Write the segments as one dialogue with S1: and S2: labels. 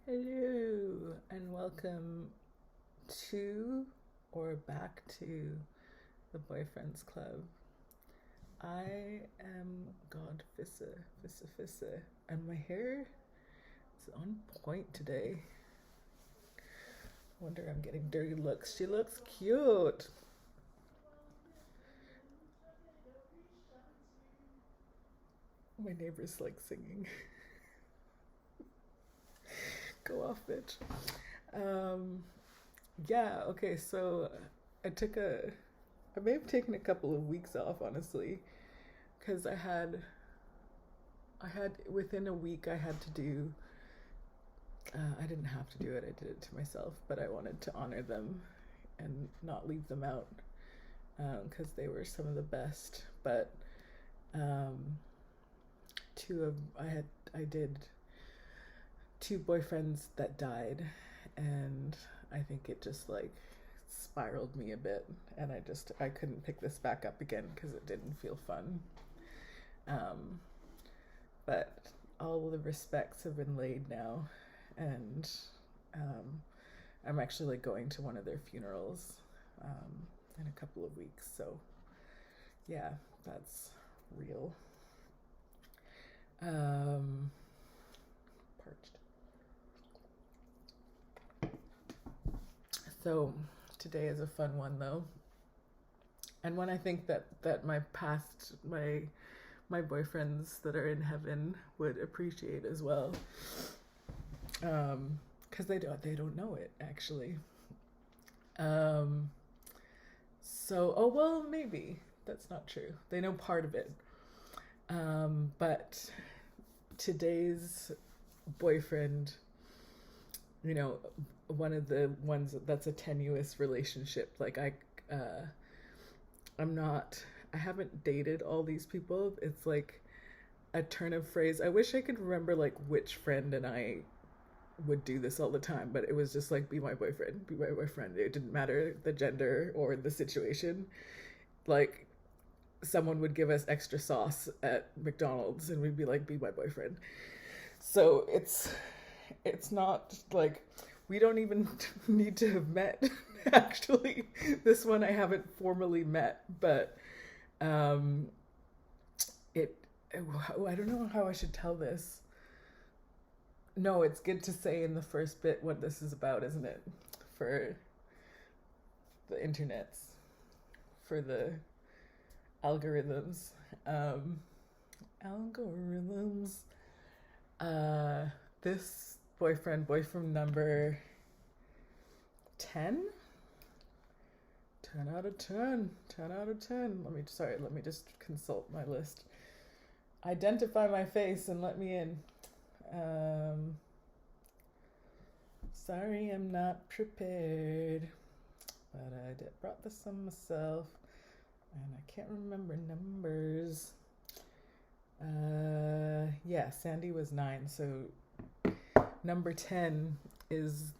S1: Hello and welcome to or back to the Boyfriends Club. I am God Fissa, and my hair is on point today. Wonder I'm getting dirty looks. She looks cute. My neighbor's like singing. Go off, bitch. Um, yeah, okay, so I took a I may have taken a couple of weeks off, honestly, because I had within a week I had to do. I didn't have to do it. I did it to myself, but I wanted to honor them and not leave them out because they were some of the best. But um, two of I did two boyfriends that died, and I think it just like spiraled me a bit, and I couldn't pick this back up again because it didn't feel fun. Um, but all the respects have been laid now, and um, I'm actually like going to one of their funerals in a couple of weeks. So yeah, that's real. Um, Parched. So today is a fun one though, and one I think that my boyfriends that are in heaven would appreciate as well, because they don't know it actually. Um, so oh well, maybe that's not true. They know part of it, but today's boyfriend, you know, one of the ones that's a tenuous relationship. Like I'm not. I haven't dated all these people. It's like a turn of phrase. I wish I could remember like which friend and I would do this all the time, but it was just like be my boyfriend, be my boyfriend. It didn't matter the gender or the situation. Like someone would give us extra sauce at McDonald's and we'd be like be my boyfriend. So it's not like we don't even need to have met. Actually, this one I haven't formally met, but um it I don't know how I should tell this. No, it's good to say in the first bit what this is about, isn't it? For the internets, for the algorithms. Um, Algorithms. Uh, this boyfriend number 10? 10 out of 10. 10 out of 10. Let me just consult my list. Identify my face and let me in. Um, Sorry, I'm not prepared, but I brought this on myself, and I can't remember numbers. Yeah, Sandy was 9, so number 10 is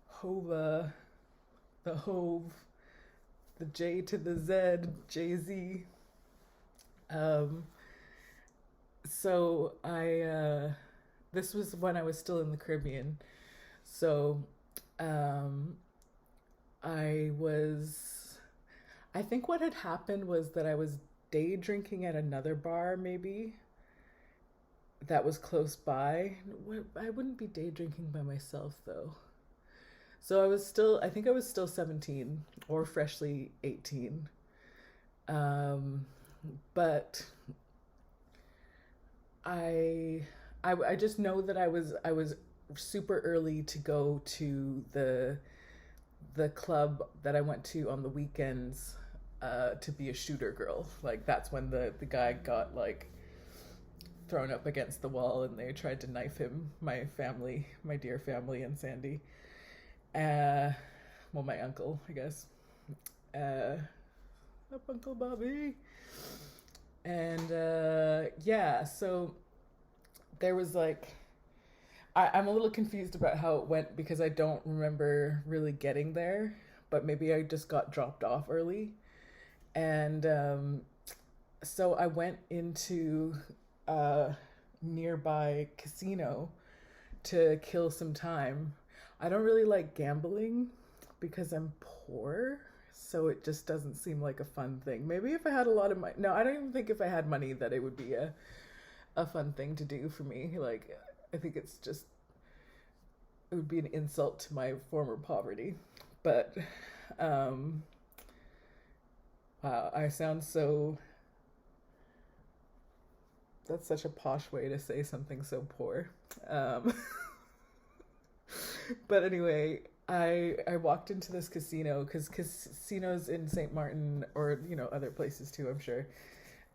S1: Hova, the Hove, the J to the Z, Jay Z. Um, so this was when I was still in the Caribbean. So um, I was, I think what had happened was that I was day drinking at another bar, maybe that was close by. I wouldn't be day drinking by myself though. So I think I was still 17 or freshly 18. Um, but I, I just know that I was super early to go to the club that I went to on the weekends to be a shooter girl. Like that's when the guy got like thrown up against the wall and they tried to knife him. My family, my dear family, and Sandy. Uh, well, my uncle, I guess. Uh, Up Uncle Bobby. And yeah, so there was like I'm a little confused about how it went because I don't remember really getting there, but maybe I just got dropped off early. And so I went into a nearby casino to kill some time. I don't really like gambling because I'm poor, so it just doesn't seem like a fun thing. Maybe if I had a lot of money. No, I don't even think if I had money that it would be a fun thing to do for me. Like, I think it's just, it would be an insult to my former poverty. But, wow, I sound so, that's such a posh way to say something so poor. Um, but anyway, I walked into this casino because casinos in St. Martin, or other places too, I'm sure.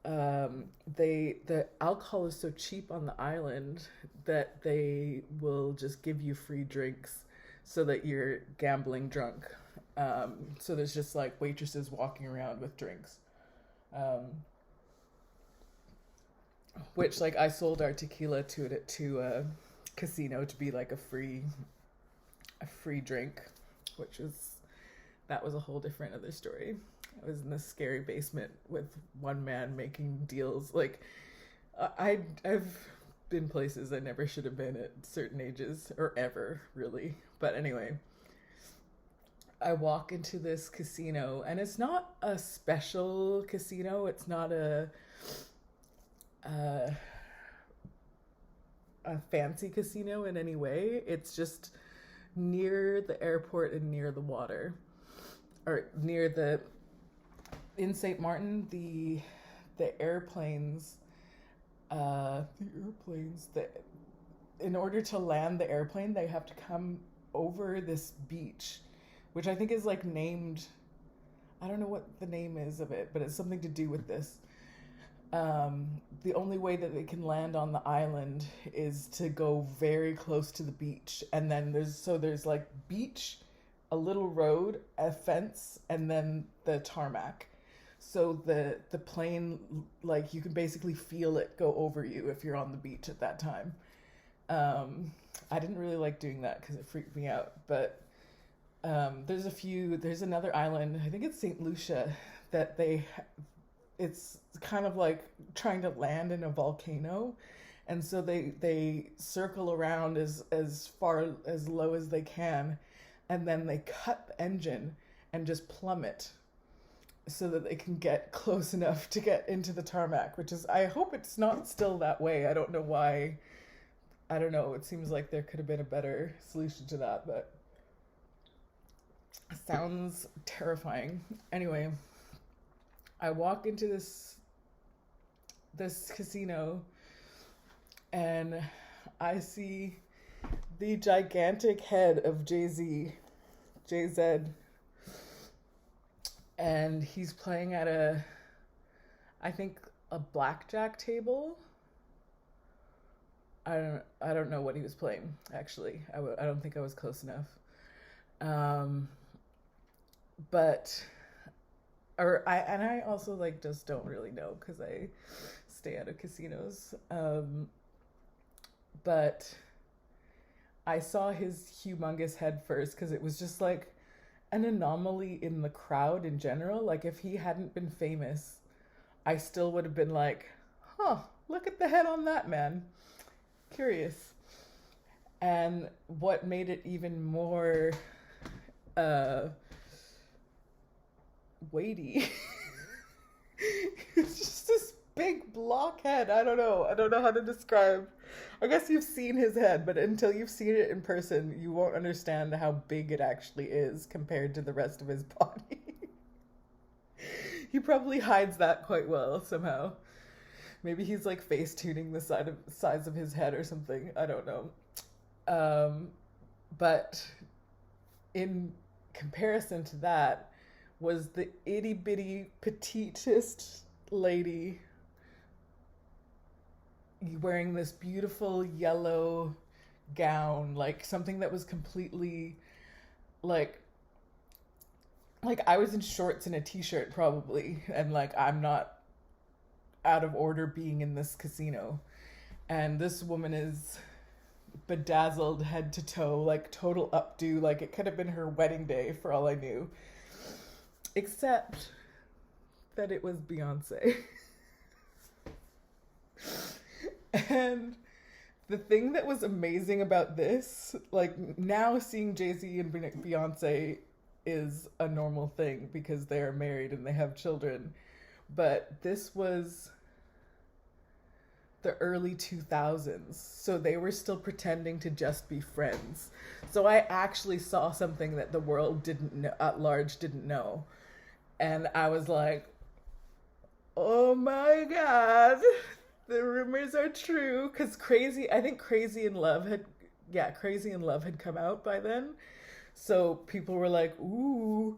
S1: The alcohol is so cheap on the island that they will just give you free drinks so that you're gambling drunk. So there's just like waitresses walking around with drinks. Which, like, I sold our tequila to a casino to be like a free drink, which is, that was a whole different other story. I was in this scary basement with one man making deals. Like, I've been places I never should have been at certain ages, or ever, really. But anyway, I walk into this casino, and it's not a special casino. It's not a fancy casino in any way. It's just near the airport and near the water, or near the, in St. Martin, the airplanes, that in order to land the airplane, they have to come over this beach, which I think is like named, I don't know what the name is of it, but it's something to do with this. The only way that they can land on the island is to go very close to the beach. And then there's like beach, a little road, a fence, and then the tarmac. So the plane, like, you can basically feel it go over you if you're on the beach at that time. I didn't really like doing that because it freaked me out. But there's another island, I think it's St. Lucia, that it's kind of like trying to land in a volcano, and so they circle around as far as low as they can, and then they cut the engine and just plummet so that they can get close enough to get into the tarmac, which is, I hope it's not still that way. I don't know why. I don't know. It seems like there could have been a better solution to that, but it sounds terrifying. Anyway, I walk into this casino, and I see the gigantic head of JZ, and he's playing at I think a blackjack table. I don't know what he was playing, actually. I don't think I was close enough. I also, like, just don't really know because I stay out of casinos. But I saw his humongous head first because it was just like an anomaly in the crowd in general. Like, if he hadn't been famous, I still would have been like, huh, look at the head on that man. Curious. And what made it even more weighty it's just this big blockhead. I don't know how to describe. I guess you've seen his head, but until you've seen it in person, you won't understand how big it actually is compared to the rest of his body. He probably hides that quite well somehow. Maybe he's like face tuning the size of his head or something. I don't know. But in comparison to that was the itty bitty petitest lady wearing this beautiful yellow gown, like something that was completely like I was in shorts and a t-shirt probably, and like, I'm not out of order being in this casino, and this woman is bedazzled head to toe, like total updo, like it could have been her wedding day for all I knew, except that it was Beyonce. And The thing that was amazing about this, like now seeing Jay-Z and Beyonce is a normal thing because they're married and they have children. But this was the early 2000s. So they were still pretending to just be friends. So I actually saw something that the world didn't know, at large didn't know. And I was like, oh my God, the rumors are true. Because I think Crazy in Love had come out by then. So people were like, ooh,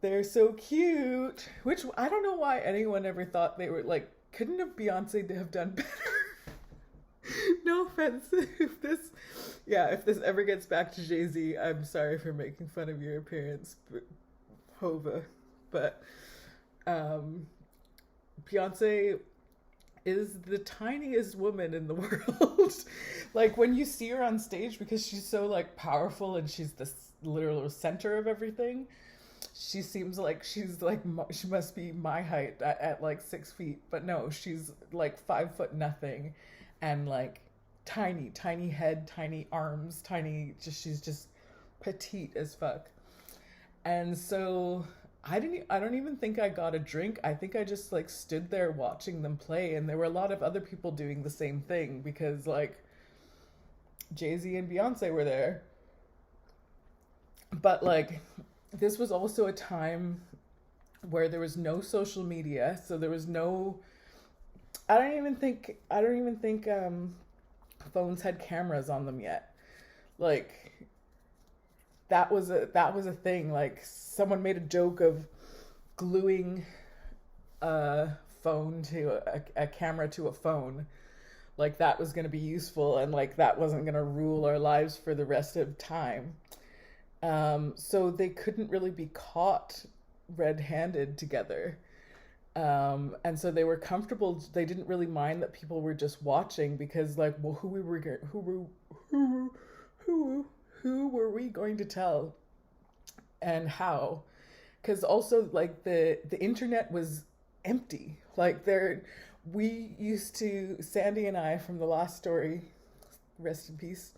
S1: they're so cute. Which I don't know why anyone ever thought they were like, couldn't have Beyonce have done better? No offense. If this ever gets back to Jay-Z, I'm sorry for making fun of your appearance, Hova. But Beyonce is the tiniest woman in the world. Like when you see her on stage, because she's so like powerful and she's the literal center of everything, she seems like she must be my height at like 6 feet, but no, she's like 5 foot nothing, and like tiny head, tiny arms, she's just petite as fuck. And so I don't even think I got a drink. I think I just like stood there watching them play, and there were a lot of other people doing the same thing because like Jay-Z and Beyonce were there. But like this was also a time where there was no social media, so there was no I don't even think phones had cameras on them yet. Like that was a thing. Like someone made a joke of gluing a phone to a camera to a phone. Like that was going to be useful, and like that wasn't going to rule our lives for the rest of time. So they couldn't really be caught red-handed together. And so they were comfortable. They didn't really mind that people were just watching because like, well, who were we going to tell and how? Because also like the internet was empty. Like Sandy and I from the last story, rest in peace,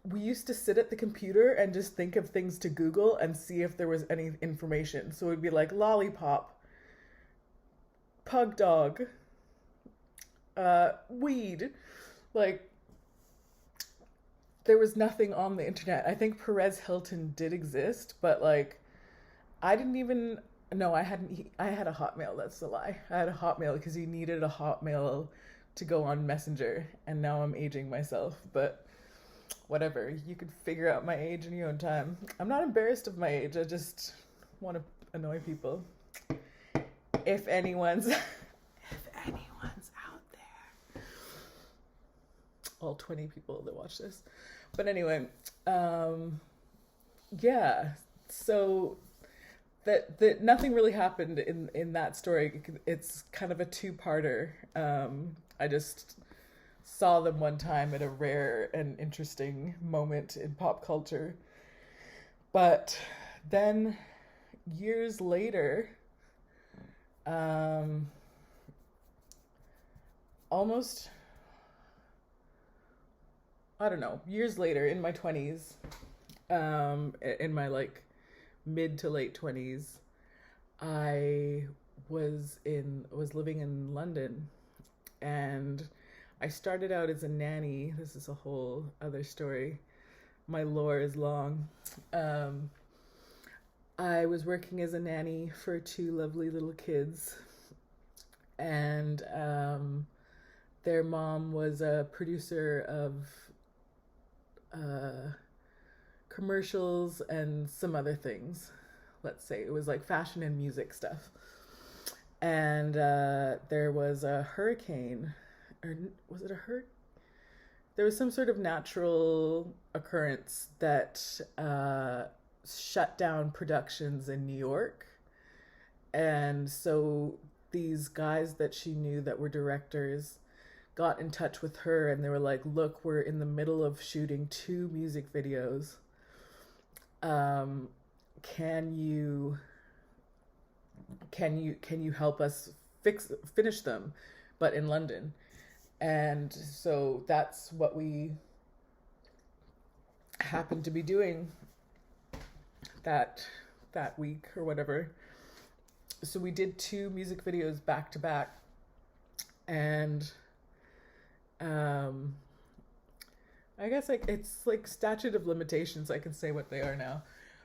S1: we used to sit at the computer and just think of things to Google and see if there was any information. So it would be like lollipop, pug dog, weed. Like there was nothing on the internet. I think Perez Hilton did exist, but like I didn't even no, I hadn't. I had a Hotmail. That's a lie. I had a Hotmail because you needed a Hotmail to go on Messenger, and now I'm aging myself. But whatever, you could figure out my age in your own time. I'm not embarrassed of my age. I just want to annoy people. If anyone's out there, all 20 people that watch this. But anyway, yeah. So. That nothing really happened in that story. It's kind of a two-parter. I just saw them one time at a rare and interesting moment in pop culture. But then years later, years later in my 20s, in my like mid to late 20s, I was living in London, and I started out as a nanny. This is a whole other story. My lore is long. I was working as a nanny for 2 lovely little kids, and their mom was a producer of commercials and some other things. Let's say it was like fashion and music stuff. And there was a hurricane, or was it a hurricane? There was some sort of natural occurrence that shut down productions in New York. And so these guys that she knew that were directors got in touch with her, and they were like, look, we're in the middle of shooting 2 music videos. Can you help us finish them, but in London? And so that's what we happened to be doing that week or whatever. So we did 2 music videos back to back, and I guess like it's like statute of limitations. I can say what they are now,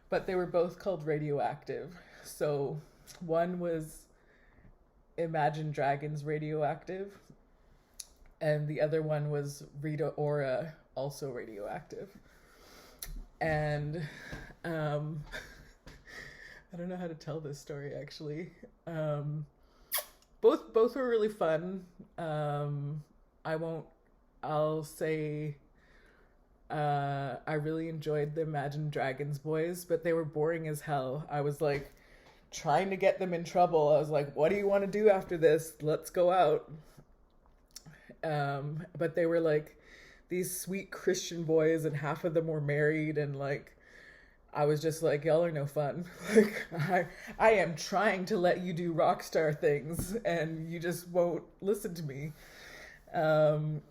S1: but they were both called Radioactive. So one was Imagine Dragons Radioactive, and the other one was Rita Ora, also Radioactive. And I don't know how to tell this story actually. Both were really fun. I'll say I really enjoyed the Imagine Dragons boys, but they were boring as hell. I was like trying to get them in trouble. I was like, what do you want to do after this? Let's go out. But they were like these sweet Christian boys, and half of them were married, and like I was just like, y'all are no fun. Like I am trying to let you do rock star things and you just won't listen to me. And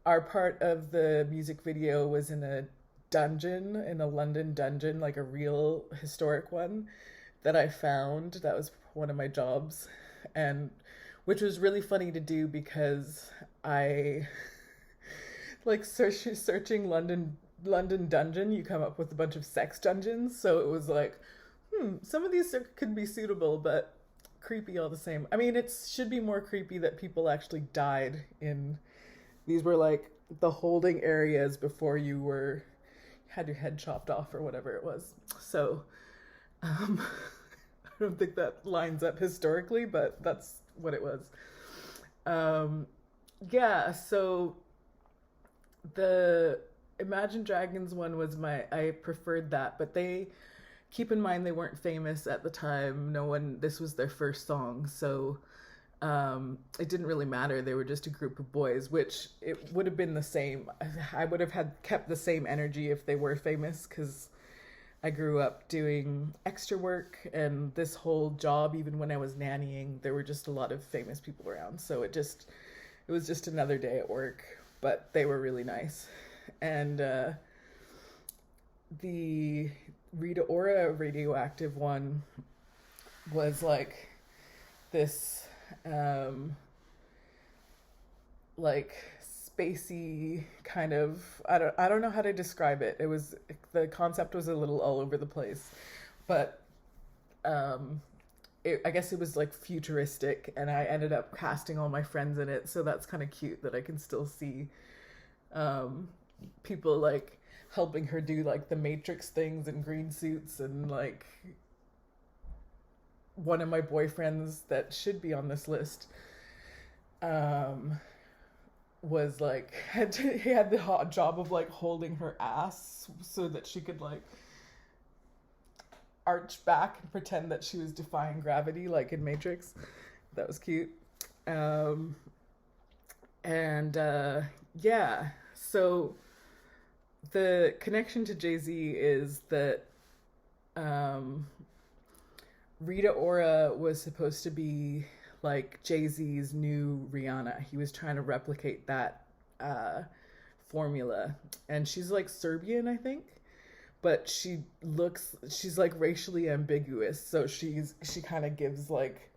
S1: our part of the music video was in a dungeon, in a London dungeon, like a real historic one that I found. That was one of my jobs, and which was really funny to do because I like searching London dungeon, you come up with a bunch of sex dungeons. So it was like, some of these could be suitable, but creepy all the same. I mean, it should be more creepy that people actually died in. These were like the holding areas before you had your head chopped off or whatever it was. So I don't think that lines up historically, but that's what it was. Yeah, so the Imagine Dragons one was I preferred that, but keep in mind they weren't famous at the time. This was their first song, so it didn't really matter. They were just a group of boys, which it would have been the same. I would have kept the same energy if they were famous, because I grew up doing extra work, and this whole job, even when I was nannying, there were just a lot of famous people around. So it was just another day at work, but they were really nice. And the Rita Ora Radioactive one was like this like spacey kind of, I don't know how to describe it. The concept was a little all over the place, but I guess it was like futuristic, and I ended up casting all my friends in it, so that's kind of cute that I can still see people like helping her do like the Matrix things in green suits. And like one of my boyfriends that should be on this list was like he had the hot job of like holding her ass so that she could like arch back and pretend that she was defying gravity like in Matrix. That was cute. Yeah, so the connection to Jay-Z is that Rita Ora was supposed to be like Jay-Z's new Rihanna. He was trying to replicate that formula. And she's like Serbian, I think. But she's like racially ambiguous. So she kind of gives like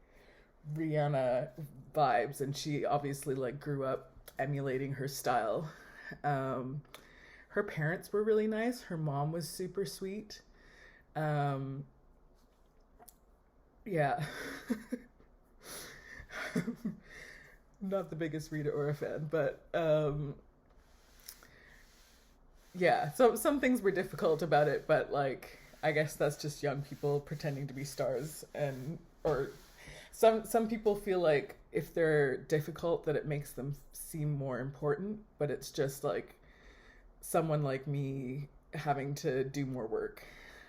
S1: Rihanna vibes. And she obviously like grew up emulating her style. Her parents were really nice. Her mom was super sweet. Yeah. Not the biggest Rita Ora fan, but yeah, so some things were difficult about it, but like I guess that's just young people pretending to be stars. Or some people feel like if they're difficult that it makes them seem more important, but it's just like someone like me having to do more work.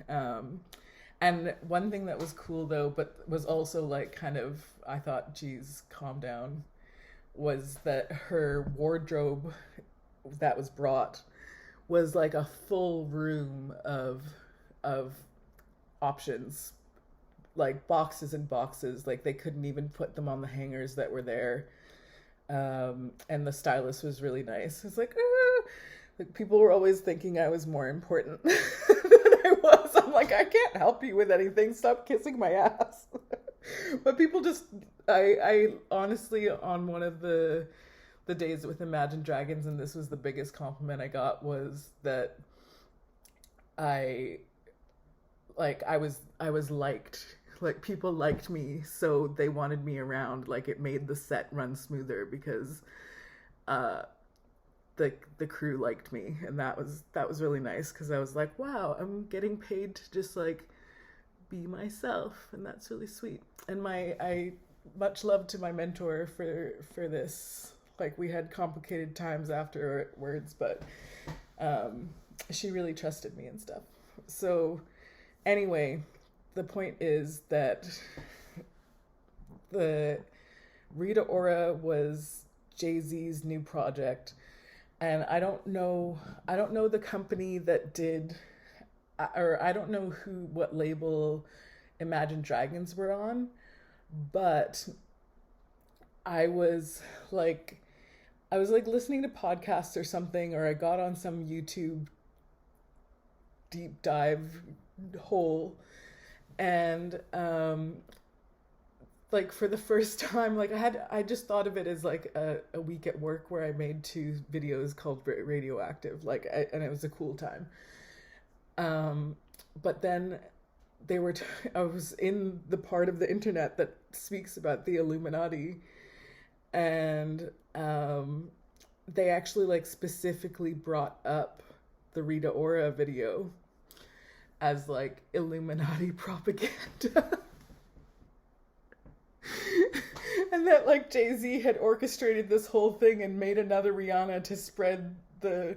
S1: And one thing that was cool though, but was also like kind of, I thought, geez, calm down, was that her wardrobe that was brought was like a full room of options, like boxes and boxes. Like they couldn't even put them on the hangers that were there. And the stylist was really nice. It's like, ah! Like people were always thinking I was more important than I was. I'm like, I can't help you with anything. Stop kissing my ass. But people just, I honestly, on one of the days with Imagine Dragons, and this was the biggest compliment I got, was that I I was liked. Like people liked me, so they wanted me around. Like it made the set run smoother because uh the crew liked me, and that was really nice because I was like, wow, I'm getting paid to just like be myself, and that's really sweet. And my I much love to my mentor for this. Like we had complicated times afterwards, but um she really trusted me and stuff. So anyway, the point is that the Rita Ora was Jay-Z's new project, and I don't know the company that did, or I don't know what label Imagine Dragons were on, but I was like I was like listening to podcasts or something, or I got on some YouTube deep dive hole, and like for the first time, like I just thought of it as like a week at work where I made two videos called Radioactive, like and it was a cool time. um but then I was in the part of the internet that speaks about the Illuminati, and they actually like specifically brought up the Rita Ora video as like Illuminati propaganda. And that like Jay-Z had orchestrated this whole thing and made another Rihanna to spread the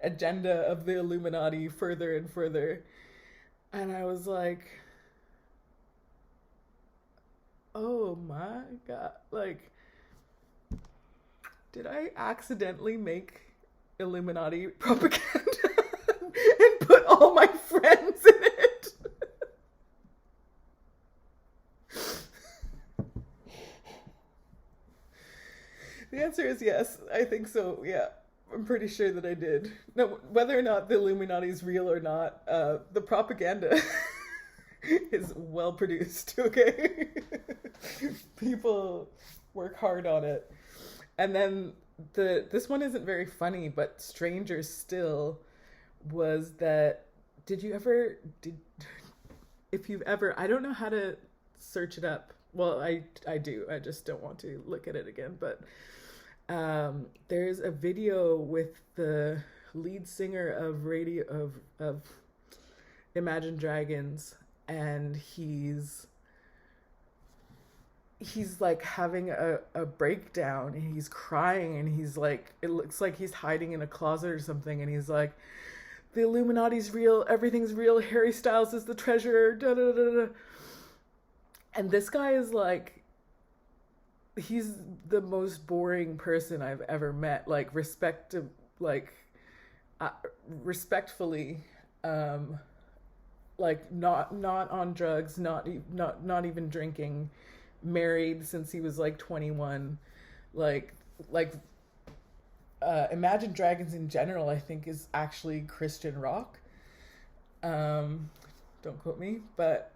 S1: agenda of the Illuminati further and further. And I was like, oh my God, like, did I accidentally make Illuminati propaganda and put all my friends in it? The answer is yes. I think so. Yeah. I'm pretty sure that I did. Now, whether or not the Illuminati is real or not, the propaganda is well produced, okay? People work hard on it. And then this one isn't very funny, but stranger still was that did you ever did if you've ever, I don't know how to search it up. Well, I do. I just don't want to look at it again, but there's a video with the lead singer of Imagine Dragons, and he's like having a breakdown, and he's crying, and he's like, it looks like he's hiding in a closet or something, and he's like, the Illuminati's real, everything's real, Harry Styles is the treasurer, da da da da. And this guy is like, he's the most boring person I've ever met. Like like uh, respectfully, um, like not on drugs, not even drinking, married since he was like 21, like like Imagine Dragons in general, I think, is actually Christian rock. Don't quote me, but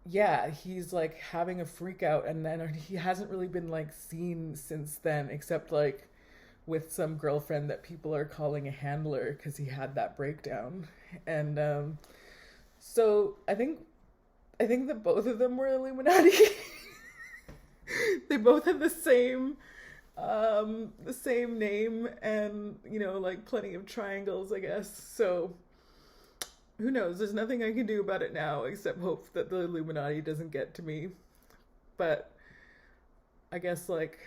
S1: yeah, he's like having a freak out, and then he hasn't really been like seen since then, except like with some girlfriend that people are calling a handler because he had that breakdown. And so I think that both of them were Illuminati. They both had the same name, and like plenty of triangles, I guess. So who knows? There's nothing I can do about it now except hope that the Illuminati doesn't get to me. But I guess like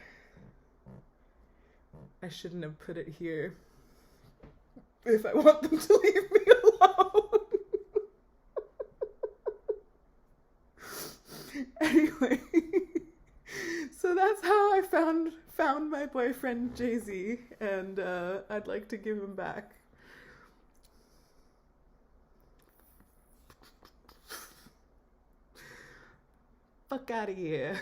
S1: I shouldn't have put it here if I want them to leave me alone. Anyway, so that's how I found my boyfriend Jay-Z, and I'd like to give him back. Fuck out of here.